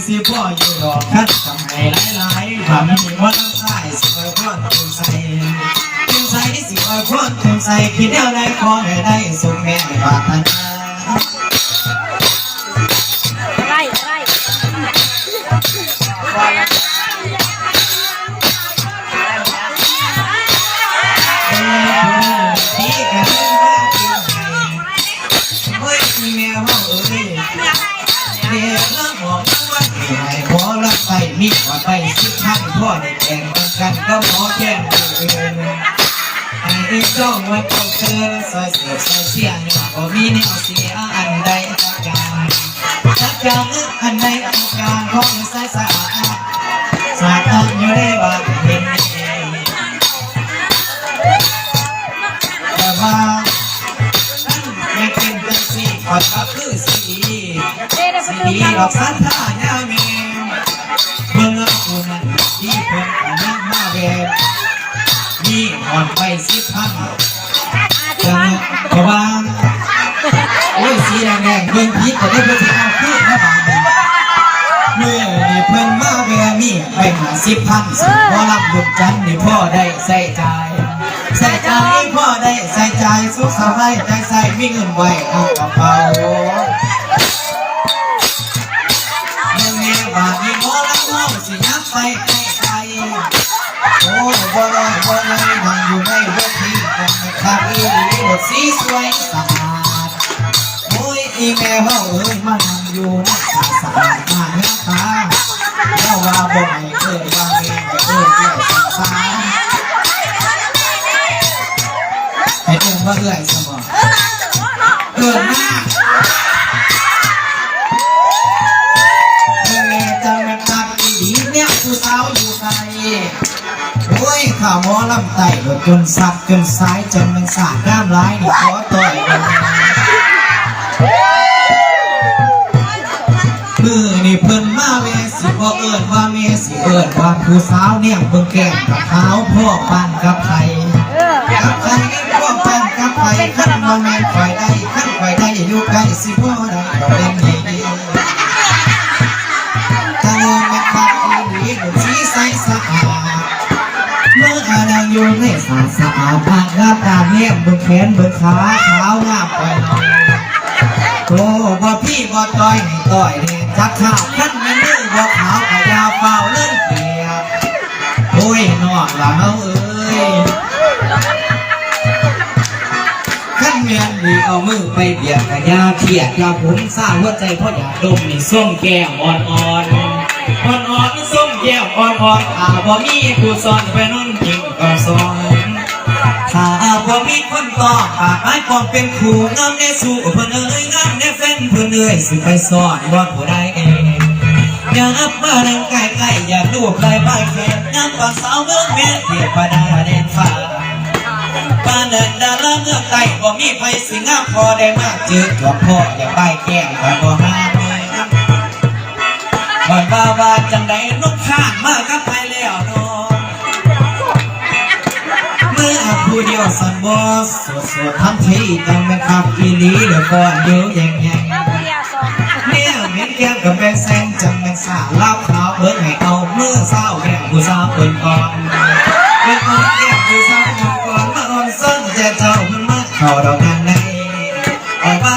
สิพ่ออยู่ดอกคัดทำให้หลายๆความมีว่าต้องใส่สิเอาพรถึงใส่สิเอาพรถึงใส่คิดแล้วได้ขอให้ได้สุขแม่ปรารถนามีว่าไปสิท่านพ่อได้แข่งกันก็หมอแข่งไอ้จ้องว่าต้องเจอซอยเสือซอยเสียงก็มีแนวเสียอันใดจักการอันใดอาการของสายสะอาดสะอาดอยู่ได้บ้างเห็นแต่ว่าไม่เป็นจังสิขอทับคือสีดอกสันท่าแนวเมเมื่อคนที่เพิ่งนั่งมาแบบนี่อ่อนไป10,000จังเพราะว่าโอ้ยสีแดงเพิ่งพิษแต่ได้เพิ่งจะเอาขึ้นนะบางเมื่อนี่เพิ่งมาแบบนี่ไปหา10,000พอรับบุญจันทร์นี่พ่อได้ใส่ใจพ่อได้ใส่ใจสุขสบายใจใส่มีเงินไว้เอากระเป๋าบาดีโมละโมสิยับไปใกล้ๆโอ้บ่ลอยนั่งอยู่ในเวทีกันนะครับอีหลีบทสีสวยสะอาดโอ้ยอีแม่เฮามานั่งอยู่นักสะอาดมาเนื้อตาแล้วว่าบ่ให้เกิดว่าแม่ให้เกิดเกี่ยวสังสารให้เกิดว่าเอื้อยสมองเกิดหน้าผู้สาวอยู่ไกลโอ้ยข่าวหมอลำไต่จนสับจนสายจนมันสาดน้ำลายนี่ขอต่อยมือนี่เพิ่นมาเวสิบ่เอิญว่าเมสิเอิญว่าผู้สาวเนี่ยเบิ่งแก้มกับขาวพ่อปานกับไข่พ่อปานกับไข่ขั้นมาแม่นข่อยได้ขั้นข่อยได้อยู่ไกลสิพ่อได้ก็เป็นดีสีใสสะอาดเมื่อเราอยู่ในสะอาดทางหน้าตาเนี่ยบนแขนบนขาขาวงามไปโอ้บ่พี่บ่ต้อยให้ต้อยเนี่ยจักข้าวขั้นไม่เลื่อนบ่ขาวกับยาวเฝ้าเลื่อนเปียกโอ้ยนอกละเฮาเอ้ยขั้นเมียนดีเอามือไปเบียดกับยาเทียดยาผมสร้างหัวใจเพราะอยากดมนี่ส้มแก้มอ่อนส้มแก้วอ่อนถ้าบ่มีผู้สอนไปนั่นจริงก็สอนถ้าบ่มีคนต่อปากไม้ความเป็นครูงามในสู่เพิ่นเอ้ยงามในแฟนเพิ่นเอ้ยสิไปสอนว่าผู้ใดเองอย่าอับมานั่งใกล้ๆอย่าดูปลายบ้านแฟนงามกว่าสาวเมืองแม่เทียบประดาแดนฟ้าปานเดินดาราเมืองใต้บ่มีไผสิงามพอได้มากจืดตัวพ่ออย่าใบแก้มกันบ่ห้ามว่าจังใดนกข้างมากับไปแล้วน้องเมื่อผู้เดียวสันบอสสดทำทีจังไม่ขับอีลีเดี๋ยวก่อนเดี๋ยวแย่งเนี่ยเม็ดแก้มกับแบงแซงจังแบงสาลาบขาวเบิ้งให้เอาเมื่อเศร้าแก้มผู้สาวเปิดก่อนแก้มผู้สาวเปิดก่อนมาอ่อนซ้ำแต่เจ้ามันมาเข้าดอกกันได้ออกมา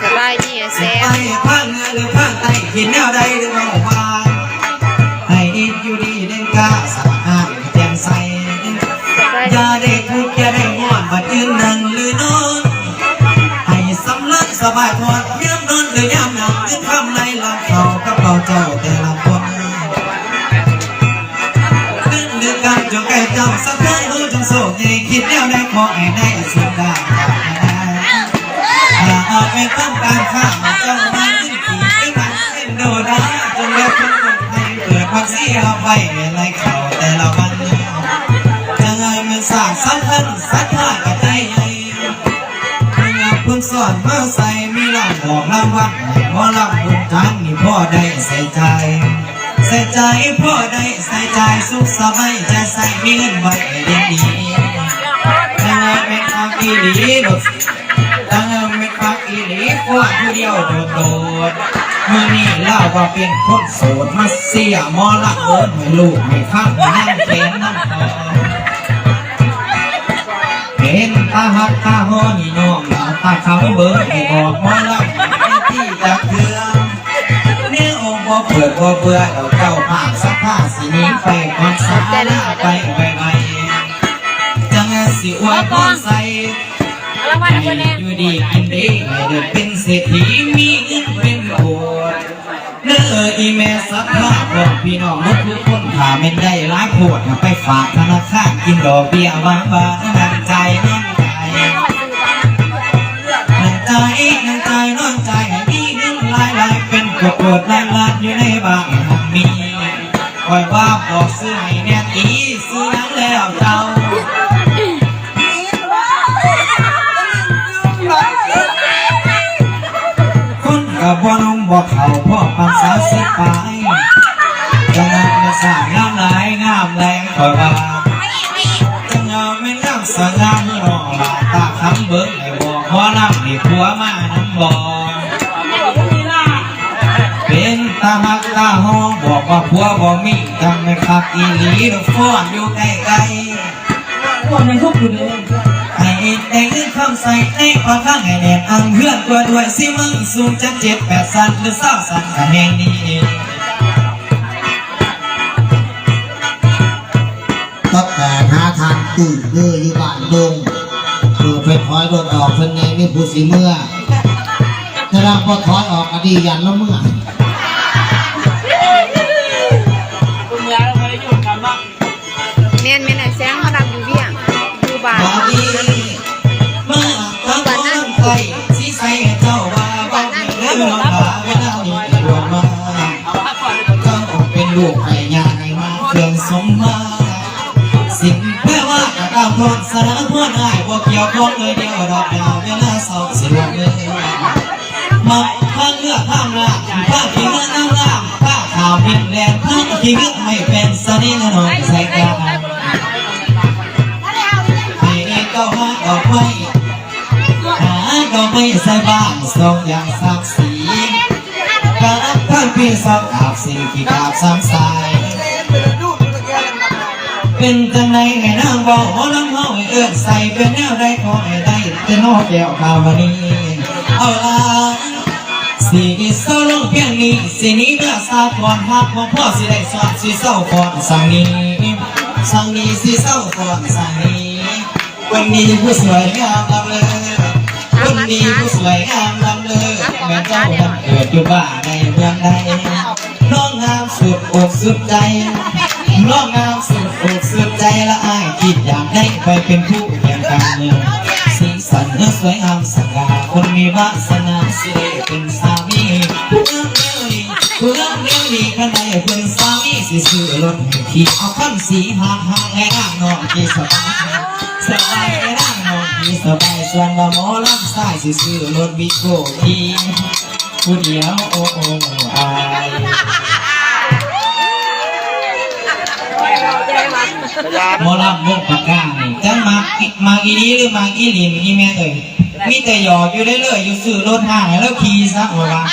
สบายดีแซ่บผ้าเนื้อหรือผ้าไตกินแนวใดหรือเอามาให้อยู่ดีเด่นกาสะอาดแจ่มใสอย่าได้ทุกข์อย่าได้ง่วนบัดยืนนั่งหรือนอนให้สำลักสบายพอดย้ำนอนหรือยามหนักหรือทำในหลังเขากับเราเจ้าแต่ละคนขึ้นหรือการจงแก่เจ้าสักครั้งรู้จงโศกใหญ่คิดแนวใดขอให้ได้สิ่งใดถ้าเป็นต้องการข้ามเจ้ามาขึ้นขี่ไม่มันเส้นโดดาจนเลือดทุกคนให้เกิดความเสียไปในเขาแต่ละวันจะไงมันสร้างสัมพันธ์สัทธากับใจใหญ่เมื่อเพิ่งสอนมาใส่มีรางบอกรางวัลหมอลำบุญจันนี่พ่อได้ใส่ใจพ่อได้ใส่ใจสุขสบายจะใส่มีเงินไว้เรียนดีจะไงเป็นความดีหลุดตั้งเม็ดฟักอีหลี ว่าผู้เดียวโดดๆมื่อนี้เล่าว่าเป็นคนโสดมาเสียมอละเอิญให้ลูกให้ข้ามนั่งแขนนั่งคอเห็นตาหักตาหอนี่น้องตาเขาเบิดให้บอกมอละที่จะเถื่อเนี่ยองค์บ่เปิดบ่เบื่อเราเจ้าภาพสักผ้าสีนี้ไปก่อนสาลาไปไวๆจังสิอวยพรใส่อยู่ดีกินดีให้เดินเป็นเศรษฐีมีเงินเป็นโกดเนื้ออีเมลสักผ้าบอกพี่น้องทุกคนถ้าไม่ได้ร้ายโพดไปฝากธนาคารกินดอกเบี้ยบางนั่งใจนั่งใจน้องใจให้มีเงินลายเป็นกดลายอยู่ในบ้านมีคอยว่าบอกซื้อให้แน่ตีซื้อนั้นแล้วเจ้าคนกับบ่น้องบอกเขาพ่อปันสาวสิไปจะงามไม่สร้างงามหลายงามแรงคอยว่าจะงามไม่งามสงามเมื่อน้องลาตาคำเบิ้งให้บอกพอน้ำให้ผัวมาน้ำบ่อเป็นตาหักตาห้องบอกว่าผัวบ่มีจังไม่คักอีหลีเราฟ้อนอยู่ใกล้ๆฟ้อนยังทุกข์อยู่เลยให้แต่งคำใส่ในปากข้างให้แนบอังเพื่อนตัวด้วยสิมึงสูงจะ7-8สั่นหรือเศร้าสั่นกันแห่งนี้ตั้งแต่หาทางตื่นเมื่ออยู่บ้านดงไปถอยรถออกเพิ่นไงนี่ผู้สิเมื่อถ้าเราพอถอยออกก็ดียันแล้วเมื่อเมียนไอ้แซงเขาดังอยู่เบี้ยอยู่บ้าน เมื่อตั้งคนไทยสีใสเจ้าว่าบ้านเรื่องน้องหลาเวลานี้รวมมาเจ้าเป็นลูกไอ้ยาไอ้มาเครื่องสมมาสิ่งแปลว่ากระดาษทนสารพัดได้บ่เกี่ยวข้องเลยเดียวดอกดาวเวลาสอบสิวันเลยมาข้างเลือกข้างหน้าข้างขี้เลือกข้างล่างข้างข่าวบินแรงข้างขี้เลือกไม่เป็นสนิทน้องใส่กันให้เจ้าหาดอกไม้หาดอกไม้ใส่บ้านส่งอย่างศักดิ์ศรีกับท่านพี่สักกับสิ่งที่กราบซ้ำสายเป็นจังไหนให้นางบอกว่าน้ำเฮาให้เอื้อใส่เป็นแนวใดขอให้ได้เป็นนอกแก้วข่าววันนี้เอาล่ะสิเศร้าลงเพียงนี้สินี้เมื่อสาก่อนหักว่าพ่อสิได้สอนสิเศร้าก่อนสั่งนี้สิเศร้าก่อนสั่งนี้คนดีผู้สวยงามลำเลยคนดีผู้สวยงามลำเลยแม่เจ้าบังเกิดอยู่บ้านในเมืองใดน้องงามสุดอกสุดใจน้องงามสุดอกสุดใจละอายคิดอยากได้ไปเป็นผู้เคียงกันสีสันสวยงามสง่าคนมีวาสนาสิเป็นสามีผู้งามเลี้ยวดีขนาดเป็นสามีสิซื้อรถที่เอาคันสีห่างให้ร่างน้องที่สบายให้ร่างน้องที่สบายส่วนละหมอลำสายสิซื้อรถบิ๊กโก้ที่ผู้เดียวโอ้อายหมอลำวงปากกานี่จังมาอีนี้หรือมาอีลินอีแม่เอ่ยมีแต่หยอกอยู่เรื่อยๆอยู่ซื้อรถห่างแล้วขี่ซะว่า